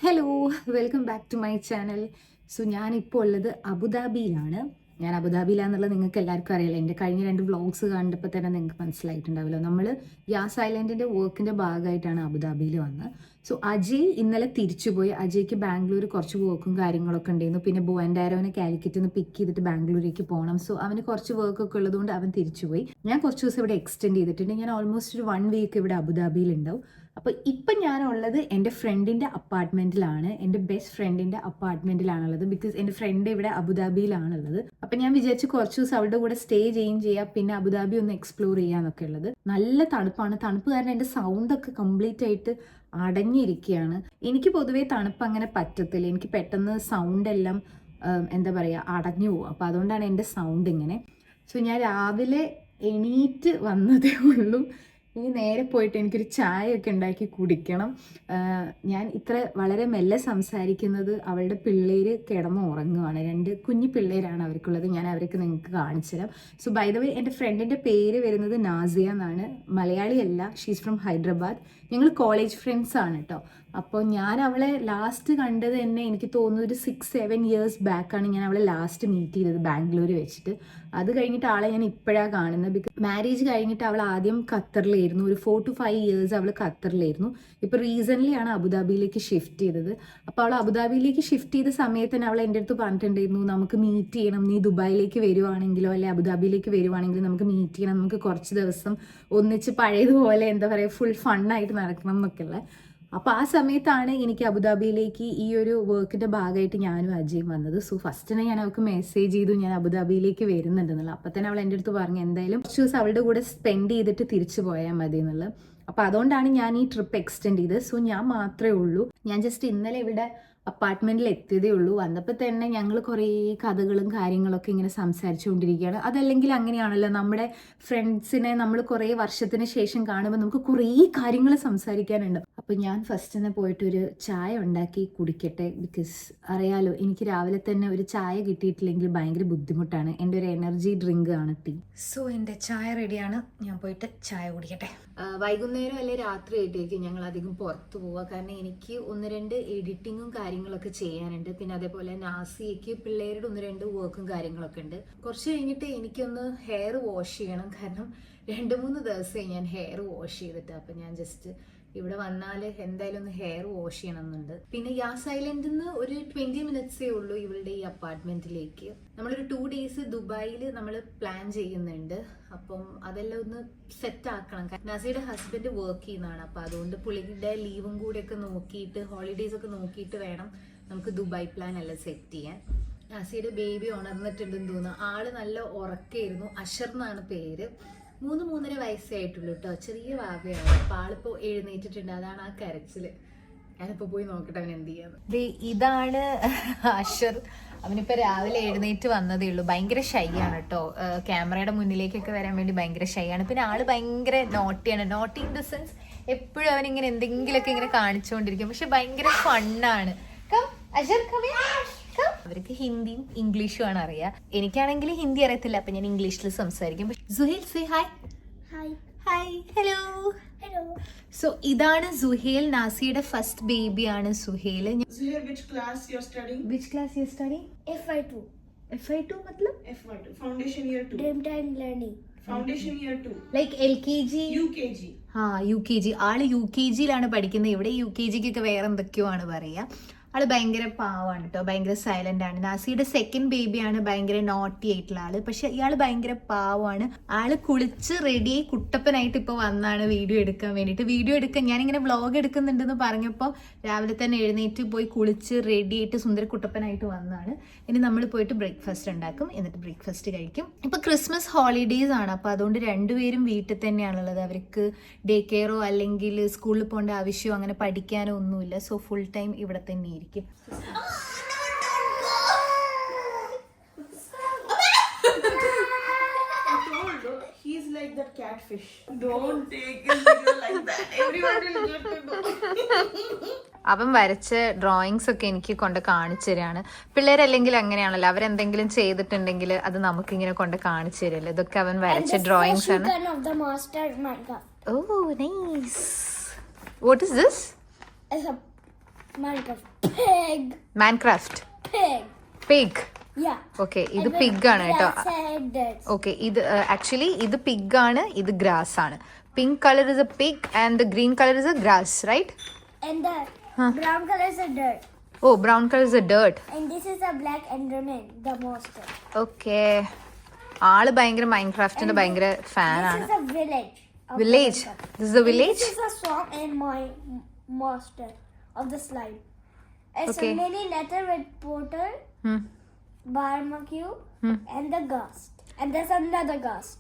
Hello, welcome back to my channel. So ഞാനിപ്പോൾ ഉള്ളത് അബുദാബിയിലാണ്. ഞാൻ അബുദാബിയിലാണെന്നുള്ളത് നിങ്ങൾക്ക് എല്ലാവർക്കും അറിയില്ല. എൻ്റെ കഴിഞ്ഞ 2 വ്ളോഗ്സ് കണ്ടപ്പോൾ തന്നെ നിങ്ങൾക്ക് മനസ്സിലായിട്ടുണ്ടാവില്ല. നമ്മൾ യാസ് ഐലൻഡിൻ്റെ വർക്കിൻ്റെ ഭാഗമായിട്ടാണ് അബുദാബിയിൽ വന്നത്. സോ അജയ് ഇന്നലെ തിരിച്ചുപോയി. അജയ്ക്ക് ബാംഗ്ലൂർ കുറച്ച് വർക്കും കാര്യങ്ങളൊക്കെ ഉണ്ടായിരുന്നു. പിന്നെ ബോവൻഡാരോനെ കാലിക്കറ്റിൽ നിന്ന് പിക്ക് ചെയ്തിട്ട് ബാംഗ്ലൂരേക്ക് പോകണം. സോ അവന് കുറച്ച് വർക്കൊക്കെ ഉള്ളതുകൊണ്ട് അവൻ തിരിച്ചുപോയി. ഞാൻ കുറച്ച് ദിവസം ഇവിടെ എക്സ്റ്റെൻഡ് ചെയ്തിട്ടുണ്ട്. ഞാൻ ഓൾമോസ്റ്റ് ഒരു 1 വീക്ക് ഇവിടെ അബുദാബിയിൽ ഉണ്ടാവും. അപ്പോൾ ഇപ്പം ഞാനുള്ളത് എൻ്റെ ഫ്രണ്ടിൻ്റെ അപ്പാർട്ട്മെൻറ്റിലാണ്. എൻ്റെ ബെസ്റ്റ് ഫ്രണ്ടിൻ്റെ അപ്പാർട്ട്മെൻറ്റിലാണുള്ളത്. ബിക്കോസ് എൻ്റെ ഫ്രണ്ട് ഇവിടെ അബുദാബിയിലാണുള്ളത്. അപ്പം ഞാൻ വിചാരിച്ച് കുറച്ച് ദിവസം അവരുടെ കൂടെ സ്റ്റേ ചെയ്യാം, പിന്നെ അബുദാബി ഒന്ന് എക്സ്പ്ലോർ ചെയ്യാന്നൊക്കെ ഉള്ളത്. നല്ല തണുപ്പാണ്. തണുപ്പ് കാരണം എൻ്റെ സൗണ്ടൊക്കെ കംപ്ലീറ്റ് ആയിട്ട് അടങ്ങിയിരിക്കുകയാണ്. എനിക്ക് പൊതുവേ തണുപ്പ് അങ്ങനെ പറ്റത്തില്ല. എനിക്ക് പെട്ടെന്ന് സൗണ്ട് എല്ലാം എന്താ പറയുക അടഞ്ഞു പോകും. അപ്പോൾ അതുകൊണ്ടാണ് എൻ്റെ സൗണ്ട് ഇങ്ങനെ. സോ ഞാൻ രാവിലെ എണീറ്റ് വന്നതേ ഉള്ളൂ. ഇനി നേരെ പോയിട്ട് എനിക്കൊരു ചായയൊക്കെ ഉണ്ടാക്കി കുടിക്കണം. ഞാൻ ഇത്ര വളരെ മെല്ലെ സംസാരിക്കുന്നത് അവളുടെ പിള്ളേർ കിടന്ന് ഉറങ്ങുവാണ്. 2 കുഞ്ഞു പിള്ളേരാണ് അവർക്കുള്ളത്. ഞാൻ അവർക്ക് നിങ്ങൾക്ക് കാണിച്ചു തരാം. സോ ബൈ ദ വേ എൻ്റെ ഫ്രണ്ടിൻ്റെ പേര് വരുന്നത് നാസിയ എന്നാണ്. മലയാളിയല്ല, ഷീസ് ഫ്രം ഹൈദരാബാദ്. ഞങ്ങൾ കോളേജ് ഫ്രണ്ട്സ് ആണ് കേട്ടോ. അപ്പോൾ ഞാൻ അവളെ ലാസ്റ്റ് കണ്ടത് തന്നെ എനിക്ക് തോന്നുന്നു ഒരു 6-7 ഇയേഴ്സ് ബാക്കാണ് ഞാൻ അവളെ ലാസ്റ്റ് മീറ്റ് ചെയ്തത് ബാംഗ്ലൂർ വെച്ചിട്ട്. അത് കഴിഞ്ഞിട്ട് ആളെ ഞാൻ ഇപ്പോഴാണ് കാണുന്നത്. ബിക്കോസ് മാരേജ് കഴിഞ്ഞിട്ട് അവൾ ആദ്യം ഖത്തറിലായിരുന്നു. ഒരു 4 to 5 ഇയേഴ്സ് അവൾ ഖത്തറിലായിരുന്നു. ഇപ്പോൾ റീസെൻ്റ്ലി ആണ് അബുദാബിയിലേക്ക് ഷിഫ്റ്റ് ചെയ്തത്. അപ്പോൾ അവൾ അബുദാബിയിലേക്ക് ഷിഫ്റ്റ് ചെയ്ത സമയത്ത് തന്നെ അവൾ എൻ്റെ അടുത്ത് പറഞ്ഞിട്ടുണ്ടായിരുന്നു, നമുക്ക് മീറ്റ് ചെയ്യണം, നീ ദുബായിലേക്ക് വരുവാണെങ്കിലോ അല്ലെ അബുദാബിയിലേക്ക് വരുവാണെങ്കിലോ നമുക്ക് മീറ്റ് ചെയ്യണം, നമുക്ക് കുറച്ച് ദിവസം ഒന്നിച്ച് പഴയതുപോലെ എന്താ പറയുക ഫുൾ ഫണ്ണായിട്ട് നടക്കണം എന്നൊക്കെയുള്ള. അപ്പോൾ ആ സമയത്താണ് എനിക്ക് അബുദാബിയിലേക്ക് ഈ ഒരു വർക്കിൻ്റെ ഭാഗമായിട്ട് ഞാനും അജയും വന്നത്. സോ ഫസ്റ്റ് തന്നെ ഞാൻ അവൾക്ക് മെസ്സേജ് ചെയ്തു ഞാൻ അബുദാബിയിലേക്ക് വരുന്നുണ്ടെന്നുള്ളത്. അപ്പോൾ തന്നെ അവൾ എൻ്റെ അടുത്ത് പറഞ്ഞു എന്തായാലും കുറച്ച് ദിവസം അവളുടെ കൂടെ സ്പെൻഡ് ചെയ്തിട്ട് തിരിച്ചു പോയാൽ മതി എന്നുള്ളത്. അപ്പോൾ അതുകൊണ്ടാണ് ഞാൻ ഈ ട്രിപ്പ് എക്സ്റ്റെൻഡ് ചെയ്തത്. സോ ഞാൻ മാത്രമേ ഉള്ളൂ. ഞാൻ ജസ്റ്റ് ഇന്നലെ ഇവിടെ അപ്പാർട്ട്മെൻറ്റിൽ എത്തിയതേ ഉള്ളൂ. വന്നപ്പോൾ തന്നെ ഞങ്ങൾ കുറേ കഥകളും കാര്യങ്ങളൊക്കെ ഇങ്ങനെ സംസാരിച്ചുകൊണ്ടിരിക്കുകയാണ്. അതല്ലെങ്കിൽ അങ്ങനെയാണല്ലോ, നമ്മുടെ ഫ്രണ്ട്സിനെ നമ്മൾ കുറേ വർഷത്തിന് ശേഷം കാണുമ്പോൾ നമുക്ക് കുറേ കാര്യങ്ങൾ സംസാരിക്കാനുണ്ട്. അപ്പോൾ ഞാൻ ഫസ്റ്റ് തന്നെ പോയിട്ടൊരു ചായ ഉണ്ടാക്കി കുടിക്കട്ടെ. ബിക്കോസ് അറിയാലോ, എനിക്ക് രാവിലെ തന്നെ ഒരു ചായ കിട്ടിയിട്ടില്ലെങ്കിൽ ഭയങ്കര ബുദ്ധിമുട്ടാണ്. എൻ്റെ ഒരു എനർജി ഡ്രിങ്ക് ആണ് ടീ. സോ എൻ്റെ ചായ റെഡിയാണ്. ഞാൻ പോയിട്ട് ചായ കുടിക്കട്ടെ. വൈകുന്നേരം അല്ലെ രാത്രി ആയിട്ടേക്കും ഞങ്ങൾ അധികം പുറത്തു പോവുക. കാരണം എനിക്ക് 1-2 എഡിറ്റിങ്ങും കാര്യങ്ങളൊക്കെ ചെയ്യാനുണ്ട്. പിന്നെ അതേപോലെ നാസിയയ്ക്ക് പിള്ളേരുടെ 1-2 വർക്കും കാര്യങ്ങളൊക്കെ ഉണ്ട്. കുറച്ച് കഴിഞ്ഞിട്ട് എനിക്കൊന്ന് ഹെയർ വാഷ് ചെയ്യണം. കാരണം 2-3 ദിവസമായി ഞാൻ ഹെയർ വാഷ് ചെയ്തിട്ട്. അപ്പം ഞാൻ ജസ്റ്റ് ഇവിടെ വന്നാൽ എന്തായാലും ഒന്ന് ഹെയർ വാഷ് ചെയ്യണമെന്നുണ്ട്. പിന്നെ യാസ് ഐലൻഡിൽ നിന്ന് ഒരു 20 മിനിറ്റ്സേ ഉള്ളൂ ഇവളുടെ ഈ അപ്പാർട്ട്മെന്റിലേക്ക്. നമ്മളൊരു 2 ഡേയ്സ് ദുബായിൽ നമ്മൾ പ്ലാൻ ചെയ്യുന്നുണ്ട്. അപ്പം അതെല്ലാം ഒന്ന് സെറ്റ് ആക്കണം. നാസിയുടെ ഹസ്ബൻഡ് വർക്ക് ചെയ്യുന്നതാണ്. അപ്പം അതുകൊണ്ട് പുള്ളിയുടെ ലീവും കൂടെയൊക്കെ നോക്കിയിട്ട് ഹോളിഡേയ്സ് ഒക്കെ നോക്കിയിട്ട് വേണം നമുക്ക് ദുബായ് പ്ലാൻ എല്ലാം സെറ്റ് ചെയ്യാൻ. നാസിയുടെ ബേബി ഉണർന്നിട്ടുണ്ടെന്ന് തോന്നുന്നു. ആള് നല്ല ഉറക്കായിരുന്നു. അഷർ എന്നാണ് പേര്. 3-3.5 വയസ്സേ ആയിട്ടുള്ളൂ കേട്ടോ. ചെറിയ വാവയാണ്. അപ്പോൾ ആളിപ്പോൾ എഴുന്നേറ്റിട്ടുണ്ട്. അതാണ് ആ കരച്ചില്. ഞാനിപ്പോൾ പോയി നോക്കട്ടെ അവൻ എന്ത് ചെയ്യാന്ന്. ഇതാണ് അഷർ. അവനിപ്പോൾ രാവിലെ എഴുന്നേറ്റ് വന്നതേ ഉള്ളൂ. ഭയങ്കര ഷൈ ആണ് കേട്ടോ. ക്യാമറയുടെ മുന്നിലേക്കൊക്കെ വരാൻ വേണ്ടി ഭയങ്കര ഷൈ ആണ്. പിന്നെ ആള് ഭയങ്കര നോട്ടിയാണ്. നോട്ടി ഇൻ ദ സെൻസ് എപ്പോഴും അവനിങ്ങനെ എന്തെങ്കിലുമൊക്കെ ഇങ്ങനെ കാണിച്ചുകൊണ്ടിരിക്കും. പക്ഷെ ഭയങ്കര ഫണ്ണാണ്. അവർക്ക് ഹിന്ദിയും ഇംഗ്ലീഷും ആണ് അറിയാം. എനിക്കാണെങ്കിൽ ഹിന്ദി അറിയത്തില്ല. അപ്പൊ ഞാൻ ഇംഗ്ലീഷിൽ സംസാരിക്കും. Suhail say hi. Hi. Hello. So ഇതാണ് സുഹേൽ. നാസിയുടെ ഫസ്റ്റ് ബേബിയാണ് Suhail. Which class you're studying? Which class you studying? FY2. FY2 मतलब? FY2. Foundation year 2. Dream time learning. Foundation year 2. Like LKG? UKG. UKG. ആള് UKGയിലാണ് പഠിക്കുന്നത്. ഇവിടെ UKGക്കൊക്കെ വേറെ എന്തൊക്കെയോ ആണ് പറയാ. ആള് ഭയങ്കര പാവാണ് കേട്ടോ. ഭയങ്കര സൈലന്റ് ആണ്. നാസിയുടെ സെക്കൻഡ് ബേബിയാണ് ഭയങ്കര നോട്ടി ആയിട്ടുള്ള ആള്. പക്ഷെ ഇയാള് ഭയങ്കര പാവാണ്. ആള് കുളിച്ച് റെഡിയായി കുട്ടപ്പനായിട്ട് ഇപ്പൊ വന്നാണ് വീഡിയോ എടുക്കാൻ വേണ്ടിയിട്ട്. വീഡിയോ എടുക്കാൻ ഞാനിങ്ങനെ വ്ളോഗ് എടുക്കുന്നുണ്ടെന്ന് പറഞ്ഞപ്പോൾ രാവിലെ തന്നെ എഴുന്നേറ്റ് പോയി കുളിച്ച് റെഡിയായിട്ട് സുന്ദര കുട്ടപ്പനായിട്ട് വന്നാണ്. ഇനി നമ്മൾ പോയിട്ട് ബ്രേക്ക്ഫാസ്റ്റ് ഉണ്ടാക്കും. എന്നിട്ട് ബ്രേക്ക്ഫാസ്റ്റ് കഴിക്കും. ഇപ്പൊ ക്രിസ്മസ് ഹോളിഡേയ്സ് ആണ്. അപ്പൊ അതുകൊണ്ട് 2 പേരും വീട്ടിൽ തന്നെയാണുള്ളത്. അവർക്ക് ഡേ കെയറോ അല്ലെങ്കിൽ സ്കൂളിൽ പോകേണ്ട ആവശ്യമോ അങ്ങനെ പഠിക്കാനോ ഒന്നുമില്ല. സോ ഫുൾ ടൈം ഇവിടെ തന്നെ ഇരിക്കും. He's like that catfish. Don't take his video like that. Everyone will get to know. അവൻ വരച്ച ഡ്രോയിങ്സ് ഒക്കെ എനിക്ക് കൊണ്ട് കാണിച്ചു തരാണ്. പിള്ളേരല്ലെങ്കിൽ അങ്ങനെയാണല്ലോ, അവരെന്തെങ്കിലും ചെയ്തിട്ടുണ്ടെങ്കിൽ അത് നമുക്കിങ്ങനെ കൊണ്ട് കാണിച്ചു തരല്ലോ. ഇതൊക്കെ അവൻ വരച്ച ഡ്രോയിങ്സ് ആണ്. Oh nice. What is this? Minecraft. Pig. Minecraft. Pig. Pig. Yeah. Okay, ഇത് pig ആണ് കേട്ടോ. Okay, ഇത് actually ഇത് pig ആണ്, ഇത് grass ആണ്. Pink color is a pig and the green color is a grass, right? And the brown color is a dirt. Oh, brown color is a dirt. And this is a black enderman, the monster. Okay. ആള് ഭയങ്കര മൈൻക്രാഫ്റ്റിന്റെ ഭയങ്കര fan ആണ്. This is a village. Village. This is the village. This is a song and my master of the slide. It's Okay. a mini letter with portal, barbecue, and the ghost. And there's another ghost.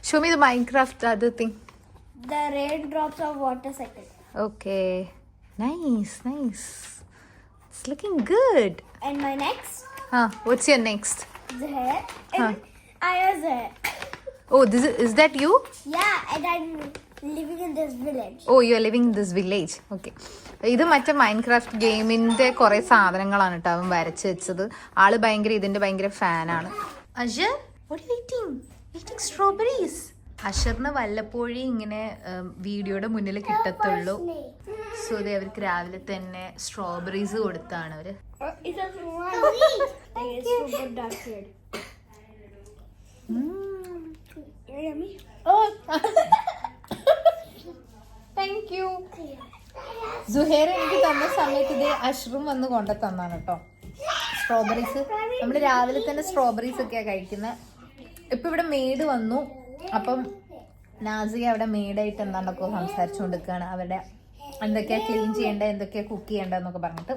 Show me the Minecraft other thing. The raindrops of water cycle. Okay. Nice. It's looking good. And my next, What's your next? there. And I was there. Oh, is that you? Yeah, and I'm living in this village. Oh, you are living in this village. Okay. ഇത് മറ്റേ Minecraft ഗെയിമിന്റെ കുറെ സാധനങ്ങളാണ് കേട്ടോ അവൻ വരച്ച് വെച്ചത്. ആള് ഇതിന്റെ ഭയങ്കര ഫാനാണ്. അഷർ, what are you eating? Eating strawberries. അഷറിന് വല്ലപ്പോഴും ഇങ്ങനെ വീഡിയോയുടെ മുന്നിൽ കിട്ടത്തുള്ളൂ. സോ ദേ അവർക്ക് രാവിലെ തന്നെ സ്ട്രോബെറീസ് കൊടുത്താണ് അവര്. It's super dark shade. Yummy. Oh. Thank you. Suhair എനിക്ക് തന്ന സമയത്ത് ഇതേ അഷ്റും വന്ന് കൊണ്ടു തന്നാണ് കേട്ടോ സ്ട്രോബെറീസ്. നമ്മൾ രാവിലെ തന്നെ സ്ട്രോബെറീസ് ഒക്കെയാ കഴിക്കുന്നത്. ഇപ്പൊ ഇവിടെ മെയ്ഡ് വന്നു. അപ്പം നാസിക അവിടെ മെയ്ഡായിട്ട് എന്താണ്ടൊക്കെ സംസാരിച്ചുകൊണ്ടിരിക്കുകയാണ്. അവരുടെ എന്തൊക്കെയാ ക്ലീൻ ചെയ്യേണ്ടത്, എന്തൊക്കെയാ കുക്ക് ചെയ്യേണ്ടതെന്നൊക്കെ പറഞ്ഞിട്ട്.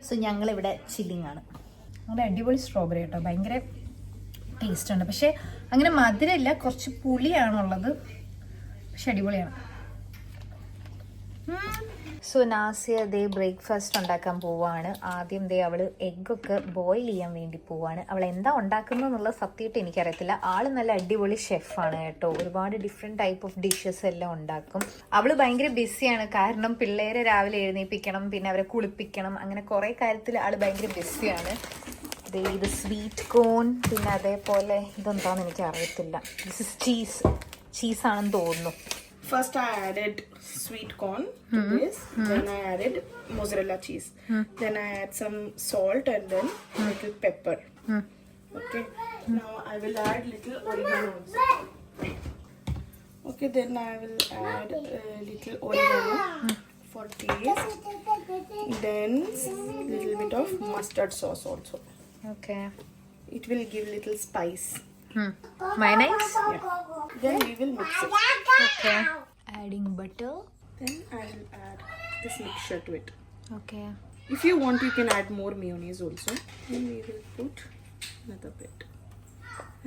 സോ ഞങ്ങളിവിടെ ചില്ലിങ് ആണ്. നമ്മുടെ അടിപൊളി സ്ട്രോബെറി കേട്ടോ, ഭയങ്കര ടേസ്റ്റ് ഉണ്ട്. പക്ഷെ അങ്ങനെ മധുരമില്ല, കുറച്ച് പുളിയാണുള്ളത്. പക്ഷെ അടിപൊളിയാണ്. സോ നാസിയ ദേ ബ്രേക്ക്ഫാസ്റ്റ് ഉണ്ടാക്കാൻ പോവാണ്. ആദ്യം ദേ അവള് എഗ്ഗൊക്കെ ബോയിൽ ചെയ്യാൻ വേണ്ടി പോവാണ്. അവൾ എന്താ ഉണ്ടാക്കുന്നതെന്നുള്ള സത്യമായിട്ട് എനിക്കറിയത്തില്ല. ആള് നല്ല അടിപൊളി ഷെഫാണ് കേട്ടോ. ഒരുപാട് ഡിഫറെന്റ് ടൈപ്പ് ഓഫ് ഡിഷസ് എല്ലാം ഉണ്ടാക്കും. അവള് ഭയങ്കര ബിസിയാണ്, കാരണം പിള്ളേരെ രാവിലെ എഴുന്നേൽപ്പിക്കണം, പിന്നെ അവരെ കുളിപ്പിക്കണം, അങ്ങനെ കുറെ കാര്യത്തിൽ ആള് ഭയങ്കര ബിസിയാണ്. ഇത് സ്വീറ്റ് കോൺ, പിന്നെ അതേപോലെ ഇതെന്താന്ന് എനിക്ക് അറിയത്തില്ല. ദിസ് ഇസ് ചീസാണെന്ന് തോന്നുന്നു. First I added sweet corn to this. Then I added mozzarella cheese. Then I add some salt and then little pepper. Okay. Now I will add little oregano also. Okay. Then I will add little oregano for taste. Then little bit of mustard sauce also. Okay. It will give little spice. Mayonnaise? Yeah. Then we will mix it. Okay. Adding butter. Then I will add this mixture to it. Okay. If you want, you can add more mayonnaise also. Then we will put another bit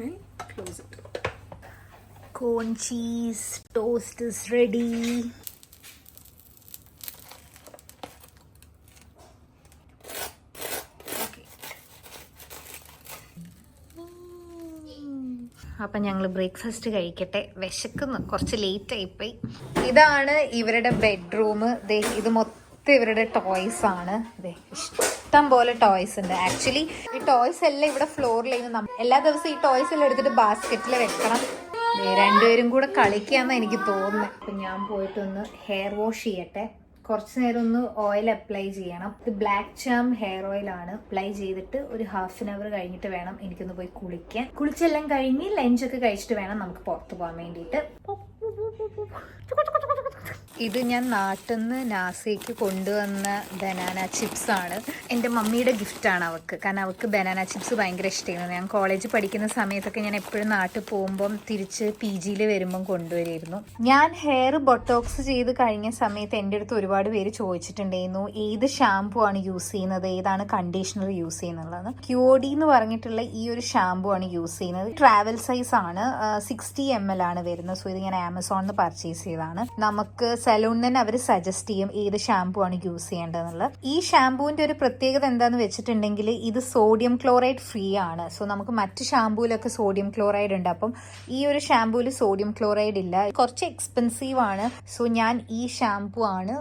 and close it. Cone cheese toast is ready. അപ്പം ഞങ്ങൾ breakfast കഴിക്കട്ടെ. വിശക്കുന്നു, കുറച്ച് late ആയിപ്പോയി. ഇതാണ് ഇവരുടെ bedroom. ഇത് മൊത്തം ഇവരുടെ ടോയ്സ് ആണ്. ഇഷ്ടം പോലെ ടോയ്സ് ഉണ്ട്. ആക്ച്വലി ഈ ടോയ്സ് എല്ലാം ഇവിടെ ഫ്ലോറിൽ എല്ലാ ദിവസവും ഈ ടോയ്സ് എല്ലാം എടുത്തിട്ട് ബാസ്ക്കറ്റിൽ വെക്കണം. രണ്ടുപേരും കൂടെ കളിക്കാന്ന് എനിക്ക് തോന്നുന്നത്. അപ്പം ഞാൻ പോയിട്ടൊന്ന് ഹെയർ വാഷ് ചെയ്യട്ടെ. കുറച്ച് നേരം ഒന്ന് ഓയിൽ അപ്ലൈ ചെയ്യണം. ഇത് ബ്ലാക്ക് ചാം ഹെയർ ഓയിൽ ആണ്. അപ്ലൈ ചെയ്തിട്ട് ഒരു ഹാഫ് ആൻ അവർ കഴിഞ്ഞിട്ട് വേണം എനിക്കൊന്ന് പോയി കുളിക്കാൻ. കുളിച്ചെല്ലാം കഴിഞ്ഞ് ലഞ്ചൊക്കെ കഴിച്ചിട്ട് വേണം നമുക്ക് പുറത്ത് പോകാൻ വേണ്ടിയിട്ട്. ഇത് ഞാൻ നാട്ടിൽ നിന്ന് നാസയ്ക്ക് കൊണ്ടുവന്ന ബനാന ചിപ്സ് ആണ്. എൻ്റെ മമ്മിയുടെ ഗിഫ്റ്റാണ് അവൾക്ക്. കാരണം അവൾക്ക് ബനാന ചിപ്സ് ഭയങ്കര ഇഷ്ടമായിരുന്നു. ഞാൻ കോളേജിൽ പഠിക്കുന്ന സമയത്തൊക്കെ ഞാൻ എപ്പോഴും നാട്ടിൽ പോകുമ്പം തിരിച്ച് PGയിൽ വരുമ്പം കൊണ്ടുവരുമായിരുന്നു. ഞാൻ ഹെയർ ബൊട്ടോക്സ് ചെയ്ത് കഴിഞ്ഞ സമയത്ത് എൻ്റെ അടുത്ത് ഒരുപാട് പേര് ചോദിച്ചിട്ടുണ്ടായിരുന്നു ഏത് ഷാമ്പു ആണ് യൂസ് ചെയ്യുന്നത്, ഏതാണ് കണ്ടീഷണർ യൂസ് ചെയ്യുന്നുള്ളത്. QOD എന്ന് പറഞ്ഞിട്ടുള്ള ഈ ഒരു ഷാമ്പു ആണ് യൂസ് ചെയ്യുന്നത്. ട്രാവൽ സൈസ് ആണ്, 60 ml ആണ് വരുന്നത്. സോ ഇത് ഞാൻ ആമസോണിൽ പർച്ചേസ് ചെയ്തതാണ്. നമുക്ക് സലൂണിൽ തന്നെ അവർ സജസ്റ്റ് ചെയ്യും ഏത് ഷാമ്പു ആണ് യൂസ് ചെയ്യേണ്ടതെന്നുള്ളത്. ഈ ഷാമ്പുവിന്റെ ഒരു പ്രത്യേകത എന്താന്ന് വെച്ചിട്ടുണ്ടെങ്കിൽ ഇത് സോഡിയം ക്ലോറൈഡ് ഫ്രീ ആണ്. സോ നമുക്ക് മറ്റ് ഷാമ്പൂലൊക്കെ സോഡിയം ക്ലോറൈഡ് ഉണ്ട്. അപ്പം ഈ ഒരു ഷാമ്പൂല് സോഡിയം ക്ലോറൈഡ് ഇല്ല. കുറച്ച് എക്സ്പെൻസീവ് ആണ്. സോ ഞാൻ ഈ ഷാമ്പു ആണ്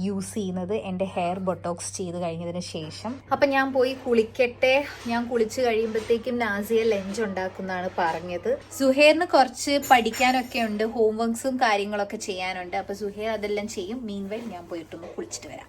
യൂസ് ചെയ്യുന്നത് എൻ്റെ ഹെയർ ബൊട്ടോക്സ് ചെയ്ത് കഴിഞ്ഞതിന് ശേഷം. അപ്പം ഞാൻ പോയി കുളിക്കട്ടെ. ഞാൻ കുളിച്ച് കഴിയുമ്പോഴത്തേക്കും നാസിയ ലഞ്ച് ഉണ്ടാക്കുന്നതാണ് പറഞ്ഞത്. സുഹേറിന് കുറച്ച് പഠിക്കാനൊക്കെ ഉണ്ട്, ഹോംവർക്സും കാര്യങ്ങളൊക്കെ ചെയ്യാനുണ്ട്. അപ്പോൾ സുഹേർ അതെല്ലാം ചെയ്യും. മീൻവൈൽ ഞാൻ പോയിട്ടൊന്ന് കുളിച്ചിട്ട് വരാം.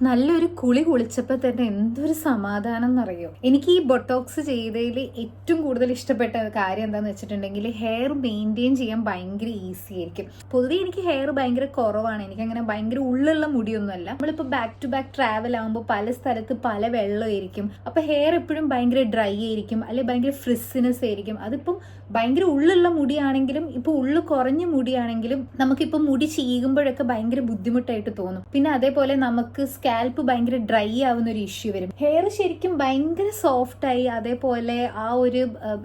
നല്ലൊരു കുളിച്ചപ്പോൾ തന്നെ എന്തൊരു സമാധാനം എന്നറിയോ. എനിക്ക് ഈ ബൊട്ടോക്സ് ചെയ്തതിൽ ഏറ്റവും കൂടുതൽ ഇഷ്ടപ്പെട്ട കാര്യം എന്താണെന്ന് വെച്ചിട്ടുണ്ടെങ്കിൽ ഹെയർ മെയിൻറ്റെയിൻ ചെയ്യാൻ ഭയങ്കര ഈസി ആയിരിക്കും. പൊതുവേ എനിക്ക് ഹെയർ ഭയങ്കര കുറവാണ്, എനിക്കങ്ങനെ ഭയങ്കര ഉള്ളുള്ള മുടിയൊന്നുമല്ല. നമ്മളിപ്പോൾ ബാക്ക് ടു ബാക്ക് ട്രാവൽ ആകുമ്പോൾ പല സ്ഥലത്ത് പല വെള്ളമായിരിക്കും. അപ്പോൾ ഹെയർ എപ്പോഴും ഭയങ്കര ഡ്രൈ ആയിരിക്കും, അല്ലെങ്കിൽ ഭയങ്കര ഫ്രിസിനെസ് ആയിരിക്കും. അതിപ്പം ഭയങ്കര ഉള്ളുള്ള മുടിയാണെങ്കിലും ഇപ്പോൾ ഉള്ളു കുറഞ്ഞ മുടിയാണെങ്കിലും നമുക്കിപ്പോൾ മുടി ചീകുമ്പോഴൊക്കെ ഭയങ്കര ബുദ്ധിമുട്ടായിട്ട് തോന്നും. പിന്നെ അതേപോലെ നമുക്ക് സ്കാൽപ്പ് ഭയങ്കര ഡ്രൈ ആവുന്ന ഒരു ഇഷ്യൂ വരും. ഹെയർ ശരിക്കും ഭയങ്കര സോഫ്റ്റായി, അതേപോലെ ആ ഒരു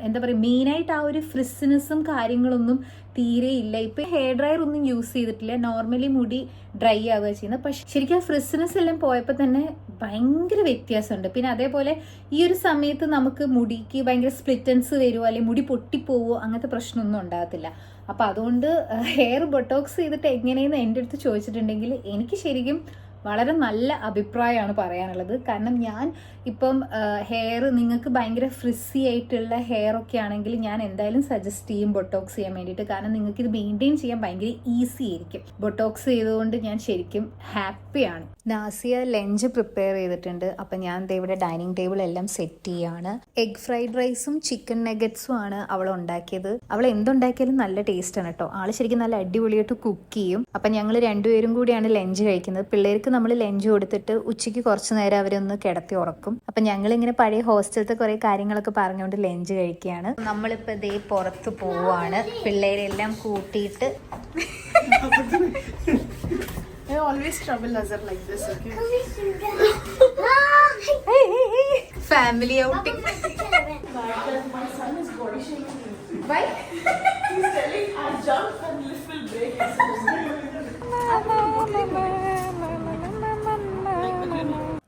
എന്താ പറയുക, മെയിനായിട്ട് ആ ഒരു ഫ്രിസിനെസ്സും കാര്യങ്ങളൊന്നും തീരെ ഇല്ല. ഇപ്പൊ ഹെയർ ഡ്രയർ ഒന്നും യൂസ് ചെയ്തിട്ടില്ല, നോർമലി മുടി ഡ്രൈ ആവുക ചെയ്യുന്നത്. പക്ഷെ ശരിക്കും ആ ഫ്രിസിനെസ് എല്ലാം പോയപ്പോൾ തന്നെ ഭയങ്കര വ്യത്യാസമുണ്ട്. പിന്നെ അതേപോലെ ഈ ഒരു സമയത്ത് നമുക്ക് മുടിക്ക് ഭയങ്കര സ്പ്ലിറ്റൻസ് വരുമോ അല്ലെങ്കിൽ മുടി പൊട്ടിപ്പോവോ അങ്ങനത്തെ പ്രശ്നമൊന്നും ഉണ്ടാകത്തില്ല. അപ്പം അതുകൊണ്ട് ഹെയർ ബൊട്ടോക്സ് ചെയ്തിട്ട് എങ്ങനെയെന്ന് എൻ്റെ അടുത്ത് ചോദിച്ചിട്ടുണ്ടെങ്കിൽ എനിക്ക് ശരിക്കും വളരെ നല്ല അഭിപ്രായമാണ് പറയാനുള്ളത്. കാരണം ഞാൻ ഇപ്പം ഹെയർ നിങ്ങൾക്ക് ഭയങ്കര ഫ്രിസി ആയിട്ടുള്ള ഹെയർ ഒക്കെ ആണെങ്കിൽ ഞാൻ എന്തായാലും സജസ്റ്റ് ചെയ്യും ബൊട്ടോക്സ് ചെയ്യാൻ വേണ്ടിയിട്ട്. കാരണം നിങ്ങൾക്ക് ഇത് മെയിൻറ്റെയിൻ ചെയ്യാൻ ഭയങ്കര ഈസി ആയിരിക്കും. ബൊട്ടോക്സ് ചെയ്തുകൊണ്ട് ഞാൻ ശരിക്കും ഹാപ്പിയാണ്. നാസിയ ലഞ്ച് പ്രിപ്പയർ ചെയ്തിട്ടുണ്ട്. അപ്പം ഞാൻ ഇവിടെ ഡൈനിങ് ടേബിൾ എല്ലാം സെറ്റ് ചെയ്യാണ്. എഗ് ഫ്രൈഡ് റൈസും ചിക്കൻ നെഗറ്റ്സും ആണ് അവൾ ഉണ്ടാക്കിയത്. അവൾ എന്തുണ്ടാക്കിയാലും നല്ല ടേസ്റ്റാണ് കേട്ടോ. ആൾ ശരിക്കും നല്ല അടിപൊളിയായിട്ട് കുക്ക് ചെയ്യും. അപ്പം ഞങ്ങൾ രണ്ടുപേരും കൂടിയാണ് ലഞ്ച് കഴിക്കുന്നത്. പിള്ളേർക്ക് നമ്മൾ ലഞ്ച് കൊടുത്തിട്ട് ഉച്ചയ്ക്ക് കുറച്ച് നേരം അവരൊന്ന് കിടത്തി ഉറക്കും. അപ്പം ഞങ്ങളിങ്ങനെ പഴയ ഹോസ്റ്റലത്തെ കുറേ കാര്യങ്ങളൊക്കെ പറഞ്ഞുകൊണ്ട് ലഞ്ച് കഴിക്കുകയാണ്. നമ്മളിപ്പോൾ ഇതേ പുറത്ത് പോവാണ് പിള്ളേരെല്ലാം കൂട്ടിയിട്ട്. I always trouble Azhar like this, okay? Family outing. My son is body shaming me. Why? He's telling I jump and lift will break.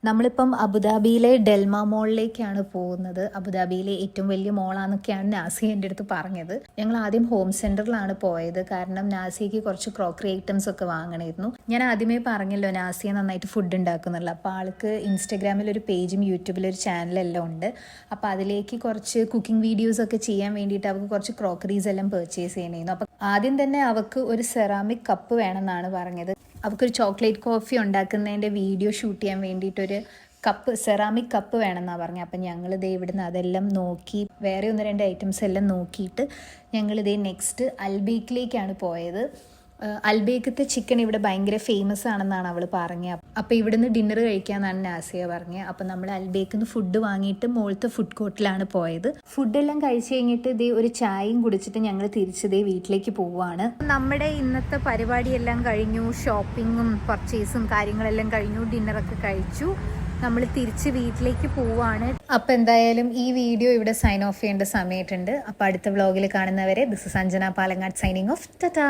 നമ്മളിപ്പം അബുദാബിയിലെ ഡെൽമ മോളിലേക്കാണ് പോകുന്നത്. അബുദാബിയിലെ ഏറ്റവും വലിയ മോളാന്നൊക്കെയാണ് നാസിയ എൻ്റെ അടുത്ത് പറഞ്ഞത്. ഞങ്ങൾ ആദ്യം ഹോം സെന്ററിലാണ് പോയത്, കാരണം നാസിയയ്ക്ക് കുറച്ച് ക്രോക്കറി ഐറ്റംസ് ഒക്കെ വാങ്ങണമായിരുന്നു. ഞാൻ ആദ്യമേ പറഞ്ഞല്ലോ നാസിയ നന്നായിട്ട് ഫുഡ് ഉണ്ടാക്കുന്നുള്ളൂ. അപ്പോൾ ആൾക്ക് ഇൻസ്റ്റഗ്രാമിൽ ഒരു പേജും യൂട്യൂബിലൊരു ചാനലെല്ലാം ഉണ്ട്. അപ്പോൾ അതിലേക്ക് കുറച്ച് കുക്കിംഗ് വീഡിയോസ് ഒക്കെ ചെയ്യാൻ വേണ്ടിയിട്ട് അവൾക്ക് കുറച്ച് ക്രോക്കറീസ് എല്ലാം പർച്ചേസ് ചെയ്യണമായിരുന്നു. അപ്പോൾ ആദ്യം തന്നെ അവൾക്ക് ഒരു സെറാമിക് കപ്പ് വേണമെന്നാണ് പറഞ്ഞത്. അവൾക്കൊരു ചോക്ലേറ്റ് കോഫി ഉണ്ടാക്കുന്നതിൻ്റെ വീഡിയോ ഷൂട്ട് ചെയ്യാൻ വേണ്ടിയിട്ടൊരു കപ്പ്, സെറാമിക് കപ്പ് വേണമെന്നാണ് പറഞ്ഞത്. അപ്പം ഞങ്ങളിതേ ഇവിടുന്ന് അതെല്ലാം നോക്കി വേറെ 1-2 ഐറ്റംസ് എല്ലാം നോക്കിയിട്ട് ഞങ്ങളിതേ നെക്സ്റ്റ് അൽബേക്കിലേക്കാണ് പോയത്. അൽബേക്കത്തെ ചിക്കൻ ഇവിടെ ഭയങ്കര ഫേമസ് ആണെന്നാണ് അവൾ പറഞ്ഞത്. അപ്പോൾ ഇവിടുന്ന് ഡിന്നർ കഴിക്കാമെന്നാണ് നാസിയ പറഞ്ഞത്. അപ്പം നമ്മൾ അൽബേക്കിന്ന് ഫുഡ് വാങ്ങിയിട്ട് മുകളിലത്തെ ഫുഡ് കോർട്ടിലാണ് പോയത്. ഫുഡെല്ലാം കഴിച്ച് കഴിഞ്ഞിട്ട് ഇതേ ഒരു ചായയും കുടിച്ചിട്ട് ഞങ്ങൾ തിരിച്ചതേ വീട്ടിലേക്ക് പോവുകയാണ്. നമ്മുടെ ഇന്നത്തെ പരിപാടിയെല്ലാം കഴിഞ്ഞു. ഷോപ്പിങ്ങും പർച്ചേസും കാര്യങ്ങളെല്ലാം കഴിഞ്ഞു. ഡിന്നറൊക്കെ കഴിച്ചു. നമ്മൾ തിരിച്ച് വീട്ടിലേക്ക് പോവാണ്. അപ്പം എന്തായാലും ഈ വീഡിയോ ഇവിടെ സൈൻ ഓഫ് ചെയ്യേണ്ട സമയമായിട്ടുണ്ട്. അപ്പം അടുത്ത വ്ളോഗിൽ കാണുന്നവരെ this is Anjana Palangad signing off. Tata.